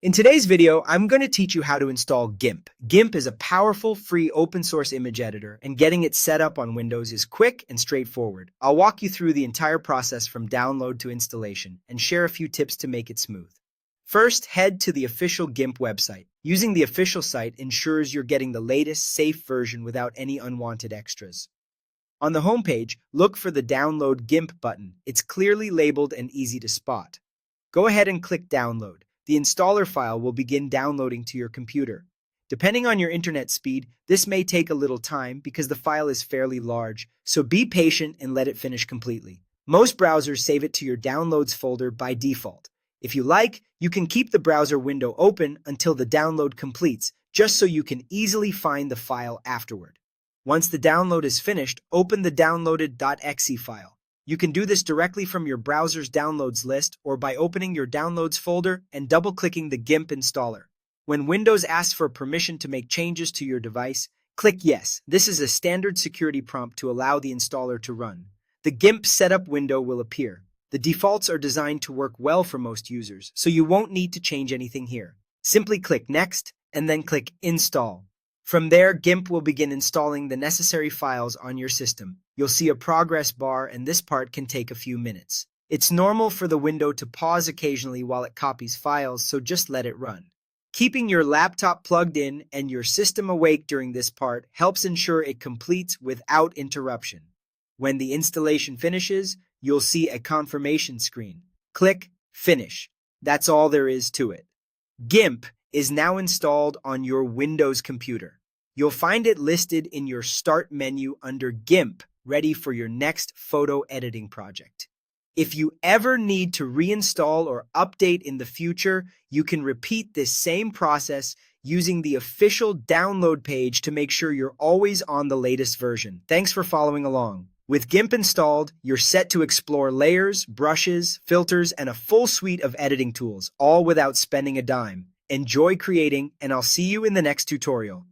In today's video, I'm going to teach you how to install GIMP. GIMP is a powerful, free, open-source image editor, and getting it set up on Windows is quick and straightforward. I'll walk you through the entire process from download to installation and share a few tips to make it smooth. First, head to the official GIMP website. Using the official site ensures you're getting the latest, safe version without any unwanted extras. On the homepage, look for the Download GIMP button. It's clearly labeled and easy to spot. Go ahead and click Download. The installer file will begin downloading to your computer. Depending on your internet speed, this may take a little time because the file is fairly large, so be patient and let it finish completely. Most browsers save it to your Downloads folder by default. If you like, you can keep the browser window open until the download completes, just so you can easily find the file afterward. Once the download is finished, open the downloaded.exe file. You can do this directly from your browser's downloads list or by opening your downloads folder and double-clicking the GIMP installer. When Windows asks for permission to make changes to your device, click Yes. This is a standard security prompt to allow the installer to run. The GIMP setup window will appear. The defaults are designed to work well for most users, so you won't need to change anything here. Simply click Next and then click Install. From there, GIMP will begin installing the necessary files on your system. You'll see a progress bar, and this part can take a few minutes. It's normal for the window to pause occasionally while it copies files, so just let it run. Keeping your laptop plugged in and your system awake during this part helps ensure it completes without interruption. When the installation finishes, you'll see a confirmation screen. Click Finish. That's all there is to it. GIMP is now installed on your Windows computer. You'll find it listed in your Start menu under GIMP, ready for your next photo editing project. If you ever need to reinstall or update in the future, you can repeat this same process using the official download page to make sure you're always on the latest version. Thanks for following along. With GIMP installed, you're set to explore layers, brushes, filters, and a full suite of editing tools, all without spending a dime. Enjoy creating, and I'll see you in the next tutorial.